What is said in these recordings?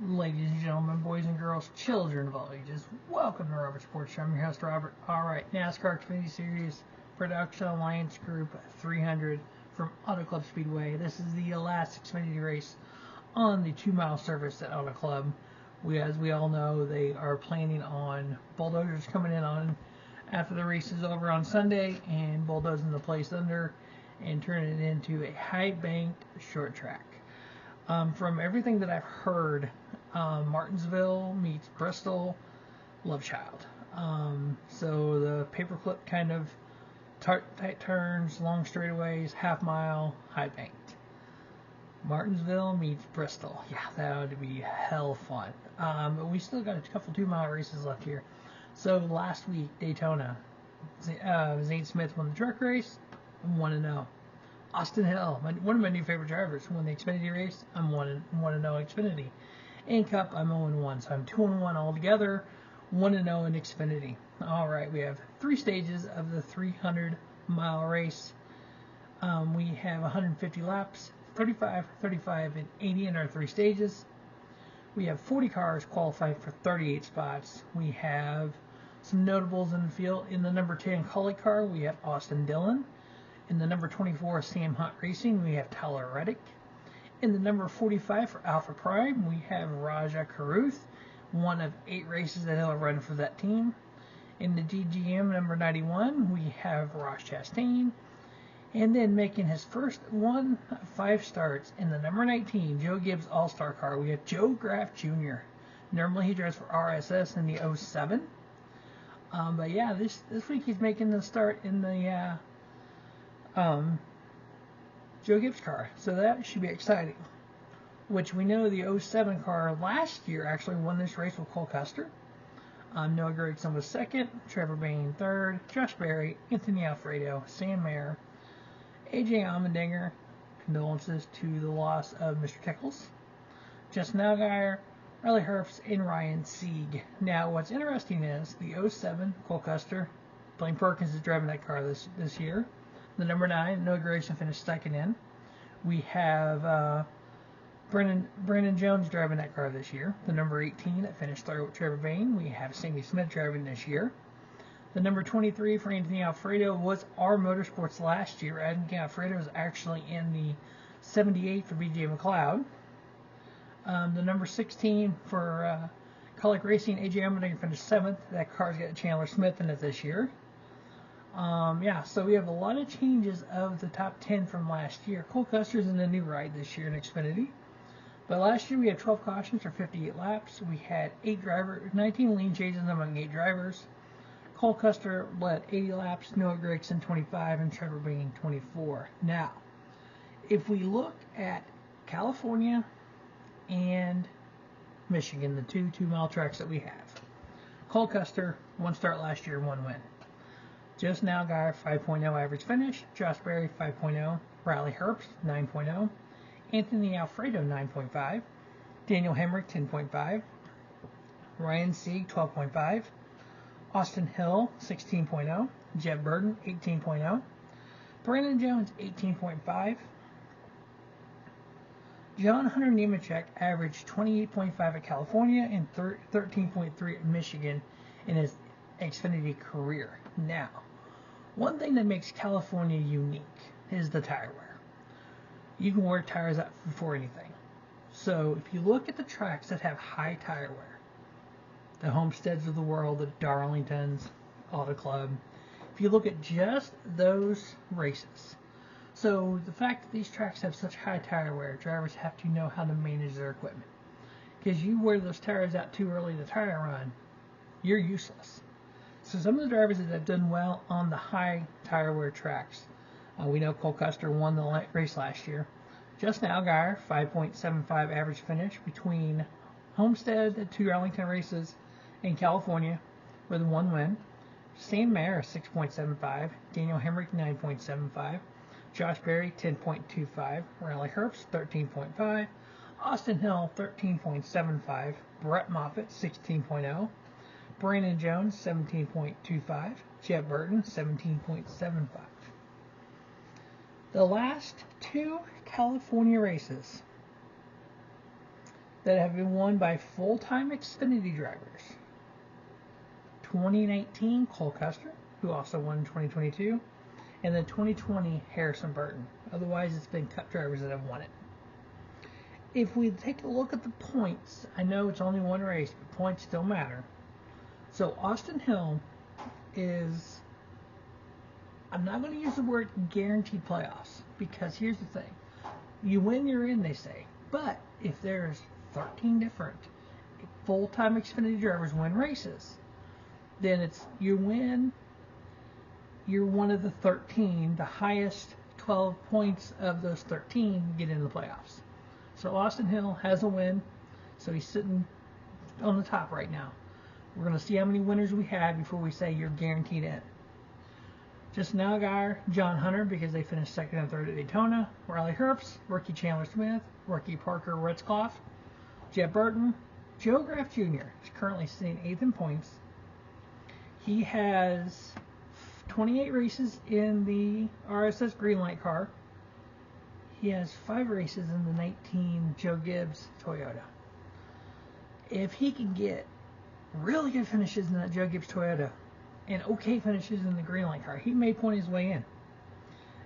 Ladies and gentlemen, boys and girls, children of all ages, welcome to Robert Sports Show. I'm your host, Robert. Alright, NASCAR Xfinity Series Production Alliance Group 300 from Auto Club Speedway. This is the last Xfinity race on the 2-mile service at Auto Club. As we all know, they are planning on bulldozers coming in on after the race is over on Sunday and bulldozing the place under and turning it into a high-banked short track. From everything that I've heard, Martinsville meets Bristol, love child. So the paperclip kind of tight turns, long straightaways, half mile, high banked. Martinsville meets Bristol. Yeah, that would be hell fun. But we still got a couple 2-mile races left here. So last week, Daytona, Zane Smith won the truck race, 1-0. Austin Hill, one of my new favorite drivers, won the Xfinity race. I'm 1-0 Xfinity. In Cup, I'm 0-1, so I'm 2-1 altogether, 1-0 in Xfinity. All right, we have 3 stages of the 300-mile race. We have 150 laps, 35, 35, and 80 in our 3 stages. We have 40 cars qualifying for 38 spots. We have some notables in the field. In the number 10 Collie car, we have Austin Dillon. In the number 24 Sam Hunt Racing, we have Tyler Reddick. In the number 45 for Alpha Prime, we have Raja Karuth, one of 8 races that he'll run for that team. In the DGM number 91, we have Ross Chastain. And then making his first 1 of 5 starts in the number 19 Joe Gibbs All-Star car, we have Joe Graff Jr. Normally he drives for RSS in the 07. But yeah, this week he's making the start in the Joe Gibbs car, so that should be exciting. Which we know the 07 car last year actually won this race with Cole Custer. Noah Gragson was second, Trevor Bayne third, Josh Berry, Anthony Alfredo, Sam Mayer, AJ Allmendinger. Condolences to the loss of Mr. Tickles, Justin Allgaier, Riley Herbst, and Ryan Sieg. Now, what's interesting is the 07 Cole Custer, Blaine Perkins is driving that car this year. The number 9, Noah Gragson finished second in. We have Brandon Jones driving that car this year. The number 18 that finished third with Trevor Bayne. We have Sammy Smith driving this year. The number 23 for Anthony Alfredo was our Motorsports last year. Anthony Alfredo was actually in the 78 for BJ McLeod. The number 16 for Colic Racing, AJ Allmendinger finished 7th. That car's got Chandler Smith in it this year. So we have a lot of changes of the top 10 from last year. Cole Custer's in a new ride this year in Xfinity. But last year we had 12 cautions for 58 laps. We had 19 lean changes among 8 drivers. Cole Custer led 80 laps, Noah Gragson 25, and Trevor Bayne 24. Now, if we look at California and Michigan, the 2-mile tracks that we have, Cole Custer, 1 start last year, 1 win. Justin Allgaier, 5.0 average finish. Josh Berry, 5.0. Riley Herbst, 9.0. Anthony Alfredo, 9.5. Daniel Hemrick, 10.5. Ryan Sieg, 12.5. Austin Hill, 16.0. Jeb Burton, 18.0. Brandon Jones, 18.5. John Hunter Nemechek averaged 28.5 at California and 13.3 at Michigan in his Xfinity career. Now, one thing that makes California unique is the tire wear. You can wear tires out before anything. So if you look at the tracks that have high tire wear, the Homesteads of the world, the Darlingtons, Auto Club, if you look at just those races, so the fact that these tracks have such high tire wear, drivers have to know how to manage their equipment. Because you wear those tires out too early in the tire run, you're useless. So some of the drivers that have done well on the high tire wear tracks, we know Cole Custer won the race last year. Justin Allgaier, 5.75 average finish between Homestead, the 2 Arlington races, and California with 1 win. Sam Mayer, 6.75. Daniel Hemrick, 9.75. Josh Berry, 10.25. Riley Herbst, 13.5. Austin Hill, 13.75. Brett Moffitt, 16.0. Brandon Jones, 17.25. Jeb Burton, 17.75. The last 2 California races that have been won by full-time Xfinity drivers. 2019, Cole Custer, who also won in 2022, and then 2020, Harrison Burton. Otherwise, it's been Cup drivers that have won it. If we take a look at the points, I know it's only one race, but points still matter. So Austin Hill is, I'm not going to use the word guaranteed playoffs, because here's the thing. You win, you're in, they say. But if there's 13 different full-time Xfinity drivers win races, then it's you win, you're one of the 13, the highest 12 points of those 13 get into the playoffs. So Austin Hill has a win, so he's sitting on the top right now. We're going to see how many winners we had before we say you're guaranteed in. Just now, John Hunter, because they finished second and third at Daytona. Riley Herbst, rookie Chandler Smith, rookie Parker Retzlaff, Jeb Burton, Joe Graf Jr. is currently sitting 8th in points. He has 28 races in the RSS Greenlight car. He has 5 races in the 19 Joe Gibbs Toyota. If he can get really good finishes in that Joe Gibbs Toyota and okay finishes in the Greenlight car, he may point his way in.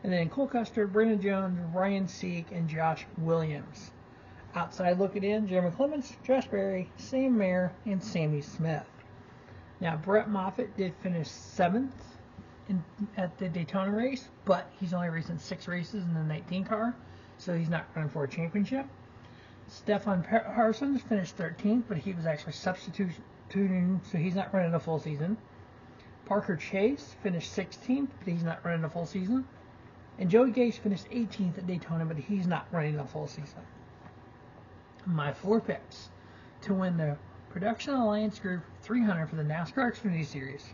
And then Cole Custer, Brandon Jones, Ryan Seek, and Josh Williams. Outside looking in, Jeremy Clements, Josh Berry, Sam Mayer, and Sammy Smith. Now, Brett Moffitt did finish 7th at the Daytona race, but he's only racing 6 races in the 19 car, so he's not running for a championship. Stefan Parsons finished 13th, but he was actually substituting, so he's not running a full season. Parker Chase finished 16th, but he's not running a full season. And Joey Gase finished 18th at Daytona, but he's not running a full season. My 4 picks to win the Production Alliance Group 300 for the NASCAR Xfinity Series.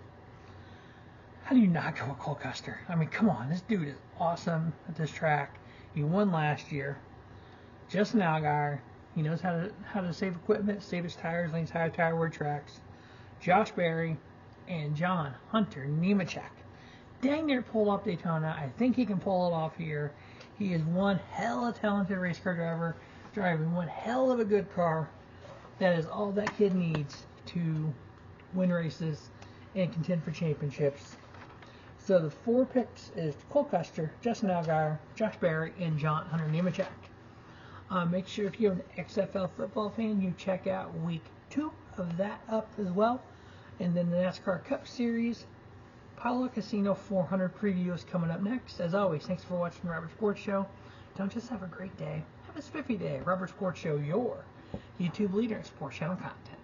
How do you not go with Cole Custer? I mean, come on, this dude is awesome at this track. He won last year. Justin Allgaier, he knows how to save equipment, save his tires, lanes high tire wear tracks. Josh Berry and John Hunter Nemechek. Dang near pulled off Daytona. I think he can pull it off here. He is one hell of a talented race car driver, driving one hell of a good car. That is all that kid needs to win races and contend for championships. So the 4 picks is Cole Custer, Justin Allgaier, Josh Berry, and John Hunter Nemechek. Make sure if you're an XFL football fan, you check out week 2 of that up as well. And then the NASCAR Cup Series Palo Casino 400 preview is coming up next. As always, thanks for watching the Robert Sports Show. Don't just have a great day, have a spiffy day. Robert Sports Show, your YouTube leader in sports channel content.